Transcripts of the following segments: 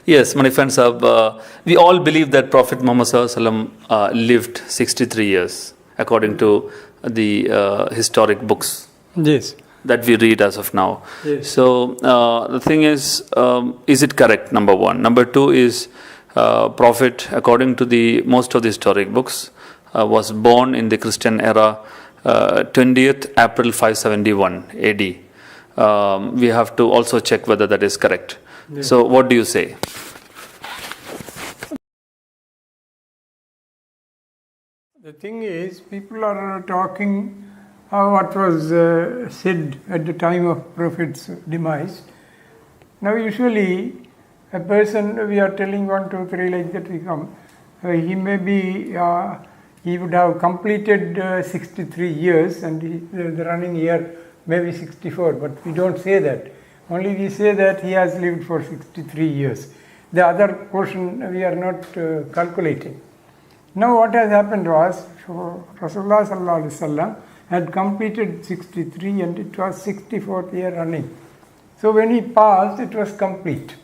Yes, Manikfan Sahab, we all believe that Prophet Muhammad lived 63 years according to the historic books. Yes. That we read as of now. Yes. So the thing is it correct? Number one. Number two is Prophet, according to the most of the historic books, was born in the Christian era, 20th April 571 AD. We have to also check whether that is correct. Yes. So what do you say? The thing is, people are talking what was said at the time of Prophet's demise. Now usually a person, we are telling 1, 2, 3 like that we come, he may be, he would have completed 63 years and the running year may be 64, but we don't say that. Only we say that he has lived for 63 years. The other portion we are not calculating. Now what has happened was, Rasulullah sallallahu alaihi wasallam had completed 63 and it was 64th year running. So when he passed, it was complete.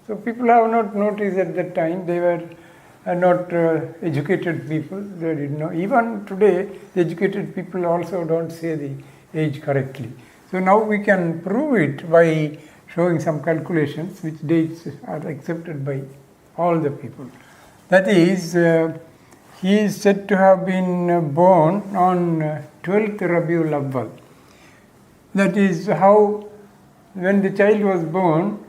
So people have not noticed at that time, they were not educated people, they didn't know. Even today, the educated people also don't say the age correctly. So now we can prove it by showing some calculations which dates are accepted by all the people. That is, he is said to have been born on 12th Rabiul Awwal. That is how, when the child was born,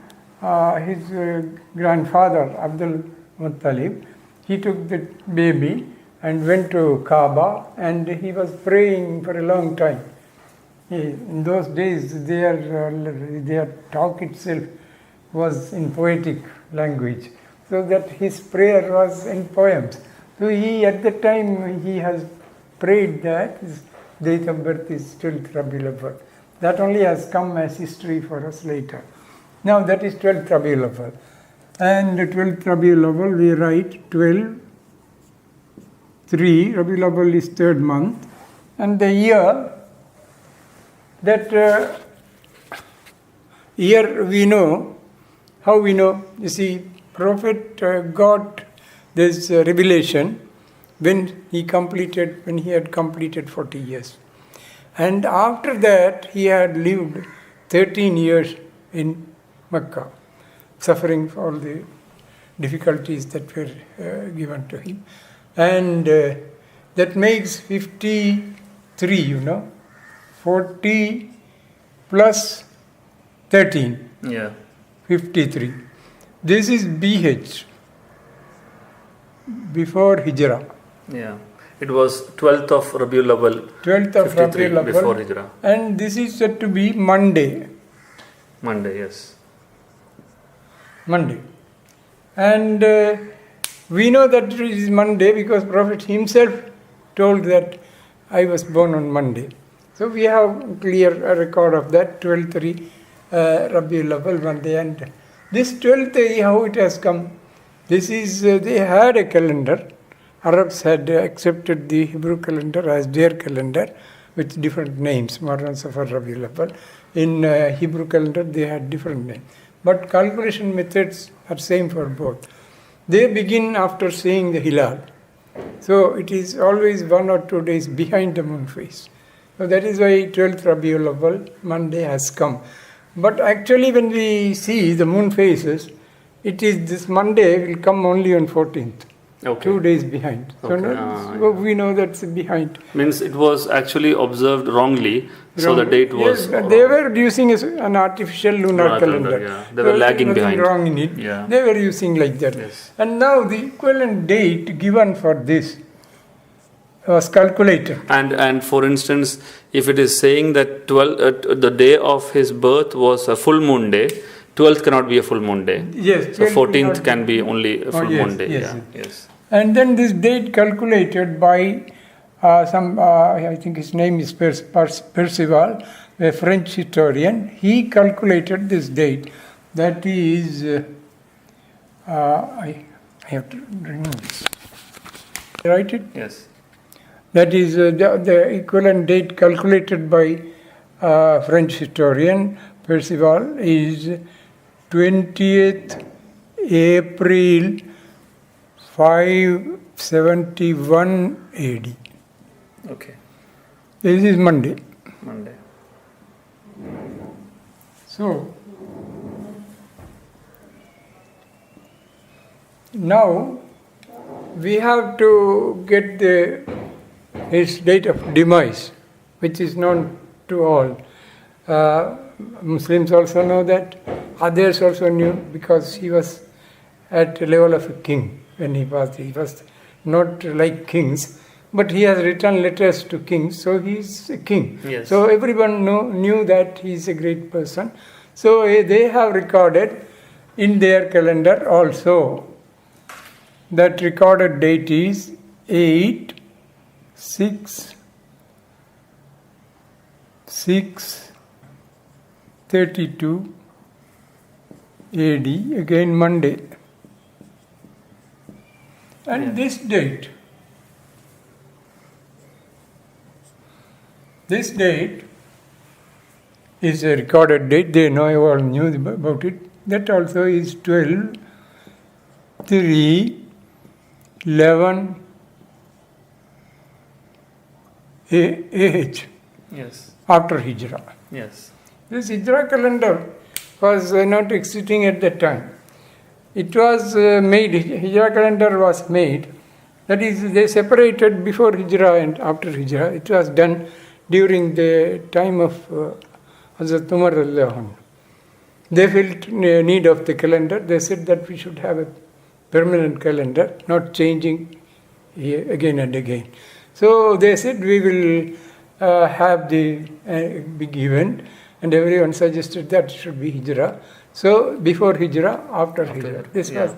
his grandfather Abdul Muttalib, he took the baby and went to Kaaba and he was praying for a long time. In those days, their talk itself was in poetic language, so that his prayer was in poems. So he, at the time, he has prayed that his date of birth is 12th Rabiul Awwal. That only has come as history for us later. Now that is 12th Rabiul Awwal. And 12th Rabiul Awwal, we write 12, 3, Rabiul Awwal is 3rd month, and the year, that year we know, how we know? You see, Prophet got this revelation when he had completed 40 years. And after that, he had lived 13 years in Mecca, suffering for all the difficulties that were given to him. And that makes 53, 40 plus 13. Yeah. 53. This is BH, before Hijrah. Yeah. It was 12th of Rabiul Awwal. 12th of Rabiul Awwal. Before Hijrah. And this is said to be Monday. Monday, yes. Monday. And we know that it is Monday because Prophet himself told that I was born on Monday. So we have clear record of that, 12th Rabiul Awwal Monday. And this 12th, how it has come? This is, they had a calendar. Arabs had accepted the Hebrew calendar as their calendar with different names, Muharram, Safar, Rabiul Awwal. In Hebrew calendar, they had different names. But calculation methods are same for both. They begin after seeing the Hilal. So it is always 1 or 2 days behind the moon phase. So that is why 12th Rabiul Awwal, Monday, has come. But actually when we see the moon phases, it is this Monday will come only on 14th. Okay. 2 days behind. Okay. So we know that's behind. Means it was actually observed wrongly, so the date was... Yes, they were using an artificial lunar calendar. Yeah. They were lagging behind. Wrong in it. Yeah. They were using like that. Yes. And now the equivalent date given for this was calculated. And for instance, if it is saying that the day of his birth was a full moon day, 12th cannot be a full moon day. Yes. So 14th can be only a full moon day. Yes, yeah. Yes. And then this date calculated by I think his name is Percival, a French historian. He calculated this date. That is, I have to remove this. Write it? Yes. That is the equivalent date calculated by French historian Percival is 20th April 571 AD. Okay. This is Monday. Monday. So, now we have to get his date of demise, which is known to all. Muslims also know that, others also knew, because he was at the level of a king when he was not like kings, but he has written letters to kings, so he is a king. Yes. So everyone knew that he is a great person. So they have recorded in their calendar also. That recorded date is 8/6/32 AD, again Monday. And this date is a recorded date. They know, all knew about it. That also is 12/3/11 AH. Yes. After Hijrah. Yes. This Hijrah calendar was not existing at that time. It was made, Hijrah calendar was made. That is, they separated before Hijrah and after Hijrah. It was done during the time of Hazrat Umar radiallahu anhu. They felt need of the calendar. They said that we should have a permanent calendar, not changing again and again. So they said we will have the big event, and everyone suggested that it should be Hijrah. So before Hijrah, after Hijrah. This was.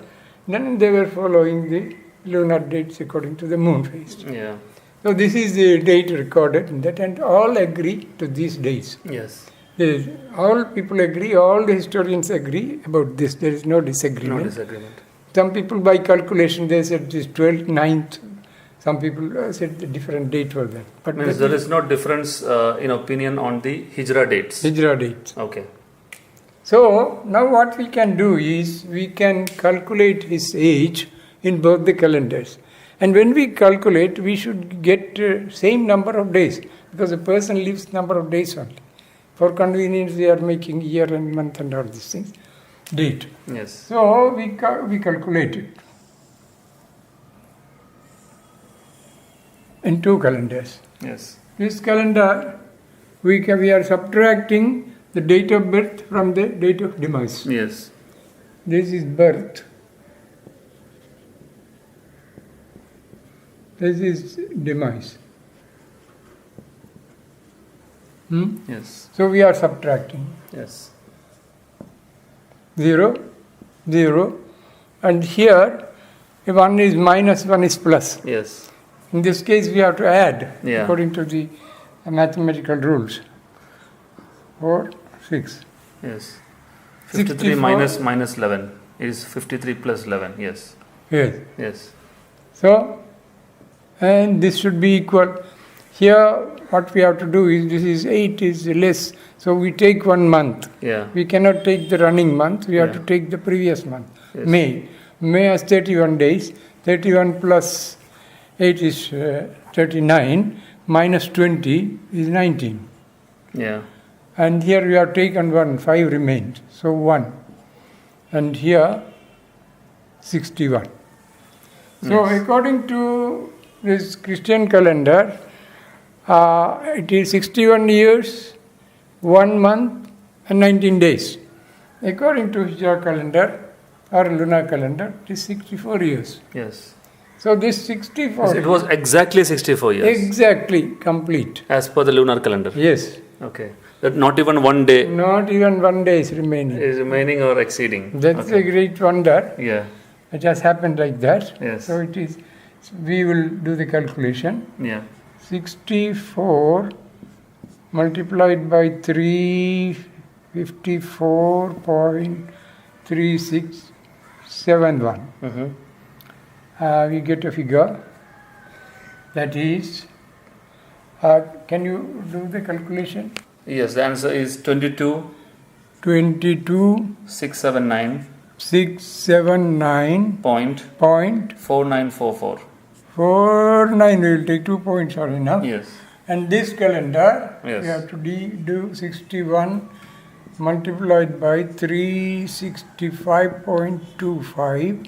Then they were following the lunar dates according to the moon phase. Yeah. So this is the date recorded in that, and all agree to these dates. Yes. All people agree, all the historians agree about this. There is no disagreement. No disagreement. Some people by calculation, they said it is 12th, 9th. Some people said a different date for that. But means there is no difference in opinion on the Hijrah dates. Hijrah dates. Okay. So now what we can do is we can calculate his age in both the calendars. And when we calculate, we should get same number of days, because a person lives number of days only. For convenience, we are making year and month and all these things. Date. Yes. So we calculate it in two calendars. Yes. This calendar, we are subtracting the date of birth from the date of demise. Yes. This is birth. This is demise. Yes. So we are subtracting. Yes. 0, 0, and here one is minus, one is plus. Yes. In this case, we have to add Yeah. according to the mathematical rules. 4, 6. Yes. 53 minus 11 is 53 plus 11. Yes. Yes. Yes. So, and this should be equal. Here, what we have to do is, this is 8 is less, so we take 1 month. Yeah. We cannot take the running month, we have to take the previous month. Yes. May. May has 31 days. 31 plus 8 is 39, minus 20 is 19. Yeah. And here we have taken 1, 5 remained, so 1. And here 61. So according to this Christian calendar, it is 61 years, 1 month and 19 days. According to Hijra calendar or lunar calendar, it is 64 years. Yes. So this 64... It was exactly 64 years. Exactly, complete. As per the lunar calendar. Yes. Okay. That not even 1 day Not even 1 day is remaining. is remaining or exceeding. That's a great wonder. Yeah. It has happened like that. Yes. So it is, we will do the calculation. Yeah. 64 multiplied by 354.3671. We get a figure that is, can you do the calculation? Yes, the answer is 22 22 679 679 point point 4944. 49. We will take 2 points are enough. Yes. And this calendar, Yes. we have to do 61 multiplied by 365.25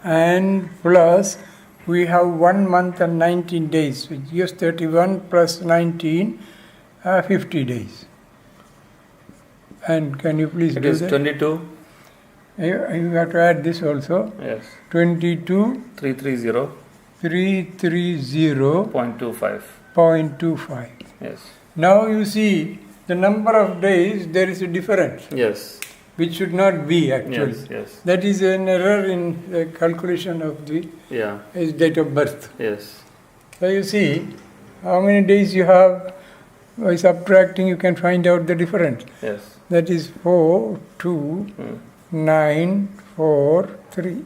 and plus we have 1 month and 19 days, which gives 31 plus 19, 50 days. And can you please It do is that? 22. You have to add this also. Yes. 22 330.25. 330.25. Yes. Now you see the number of days, there is a difference, Yes. which should not be actually. Yes. Yes. That is an error in the calculation of the Yeah. his date of birth. Yes. So you see how many days you have. By subtracting, you can find out the difference. Yes. That is 4, 2, 9, 4, 3.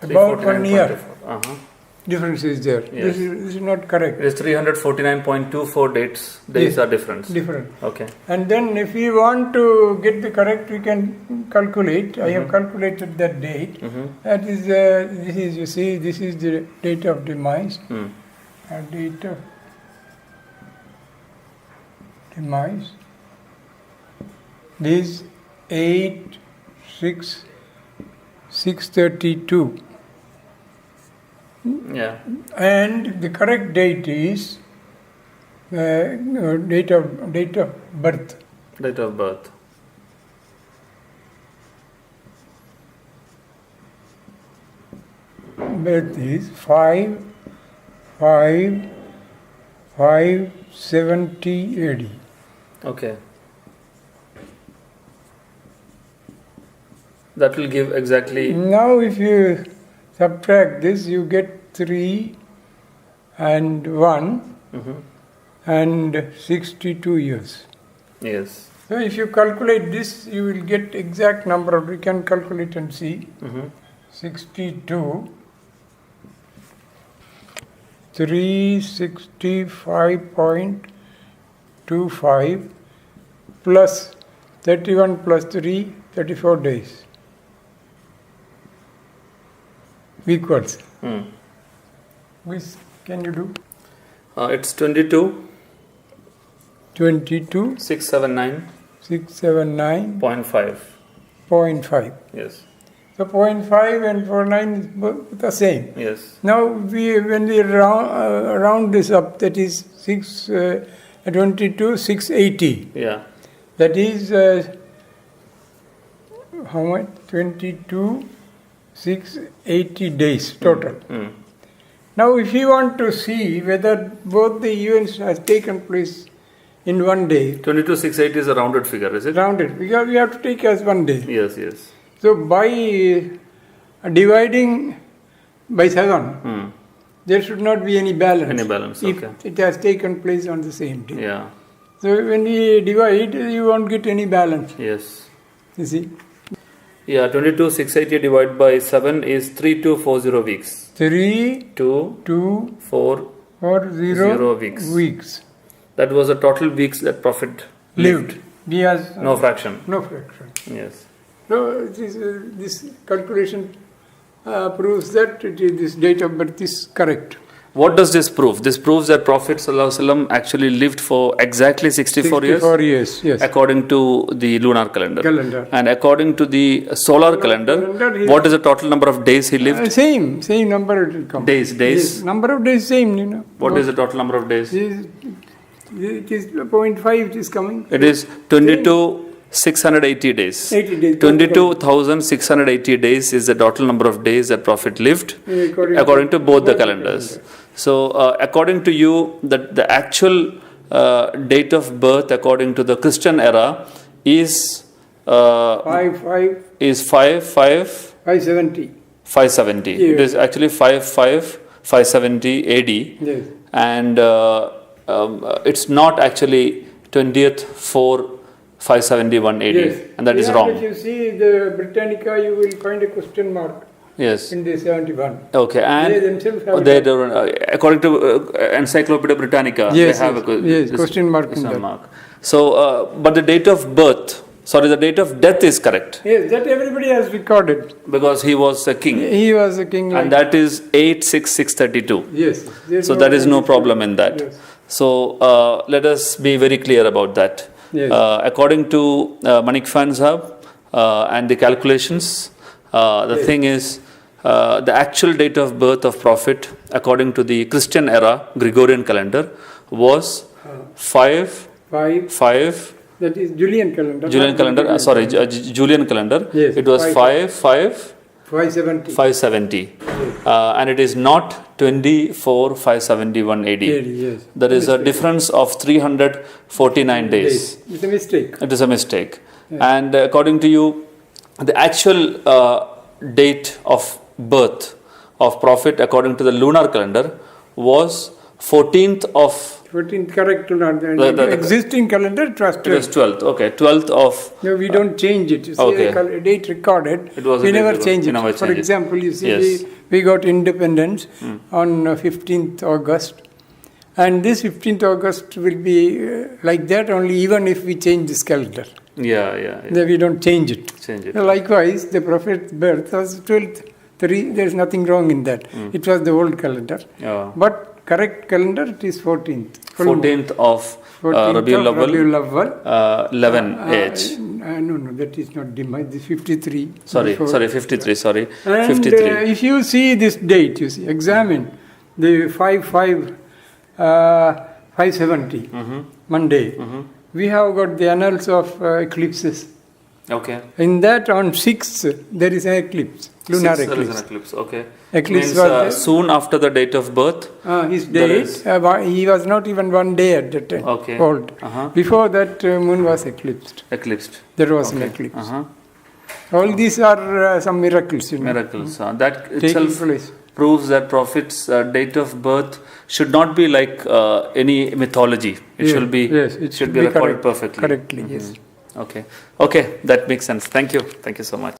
About 1 year Uh-huh. difference is there. Yes. This is not correct. It is 349.24 days. Days Yes. are different. Different. Okay. And then if we want to get the correct, we can calculate. I have calculated that date. That is, this is, you see, this is the date of demise. Date of demise. This 632. Yeah. And the correct date is date of birth. Date of birth. Birth is 570 AD. Okay. That will give exactly. Now, if you subtract this, you get 3 and 1 and 62 years. Yes. So, if you calculate this, you will get exact number of. We can calculate and see. 62. 365.25 plus 31 plus 3, 34 days equals. Which can you do? It's 22. 22 679.5. 679.5. Yes. So 0.5 and 0.9 is both the same. Yes. Now when we round this up, that is 22 680. Yeah. That is how much? 22 680 days total. Now if you want to see whether both the events has taken place in one day, 22 680 is a rounded figure, is it? rounded, because we have to take as one day. Yes. Yes. So by dividing by 7, there should not be any balance. Any balance, if okay. it has taken place on the same day. Yeah. So when we divide, you won't get any balance. Yes. You see, Yeah. 22 680 divided by 7 is 3240 weeks. 3, 2, 2, 4, 4, 0 weeks. That was the total weeks that Prophet lived. He has No fraction. no fraction. Yes. So this calculation proves that this date of birth is correct. What does this prove? This proves that Prophet ﷺ actually lived for exactly 64 years. 64 years, yes. According to the lunar calendar. And according to the solar calendar, what is the total number of days he lived? Same number it will come. Days. Yes, number of days same, you know. What is the total number of days? It is 0.5 it is coming. It is 22,680 days. 80 days. 22,680 days is the total number of days that Prophet lived according to both the calendars. So according to you, the actual date of birth according to the Christian era is 570. 570. Yeah. It is actually 570 AD. Yes. And it's not actually 20th 571 AD. Yes. And that is wrong. If you see the Britannica, you will find a question mark. Yes. In the 71. Okay, and they themselves have according to Encyclopedia Britannica, yes, they have yes, question mark in that. mark. So, but the date of birth, Sorry, the date of death is correct. Yes, that everybody has recorded. Because he was a king. He was a king. And that is 86632. Yes. So there is no problem in that. Yes. So let us be very clear about that. Yes. According to Manikfan Sahab and the calculations, the thing is the actual date of birth of Prophet according to the Christian era Gregorian calendar was 5. That is Julian calendar. Julian calendar. Julian calendar. Yes, It was 570. Yes. And it is not 24/571 AD. Yes. There is a difference of 349 days. It's a mistake. It is a mistake. Yeah. And according to you, the actual date of birth of Prophet according to the lunar calendar was 14th of 14th correct to not the existing calendar it was 12th. It was 12th. Okay, 12th of. No, we don't change it. You see, Okay. a date recorded. It was a we date never recorded. change We it. never For change it. example, you see, Yes. we got independence on 15th August, and this 15th August will be like that only, even if we change this calendar. Yeah. Then we don't change it. Change it. Likewise, the Prophet's birth was 12th. There is nothing wrong in that. It was the old calendar. Yeah. But correct calendar, it is 14th. 14th of 14th Rabiul of Rabiul Awwal, Awwal. 11 age. No, that is not demise. This 53. Sorry, before. 53. Sorry, And 53. If you see this date, you see, examine the 570 Monday. We have got the annals of eclipses. Okay. In that, on 6th, there is an eclipse, lunar Sixth, there is eclipse. an eclipse. Okay. Eclipse Means, was there. soon after the date of birth. His There date, is- he was not even one day at that time Okay. old. Before that, moon was eclipsed. Eclipsed. There was an Okay. eclipse. All these are some miracles, Miracles. That taking itself place. proves that Prophet's date of birth should not be like any mythology. It Yes, should be. yes, it should be recorded correct, perfectly. correctly. Yes. Okay. Okay. That makes sense. Thank you. Thank you so much.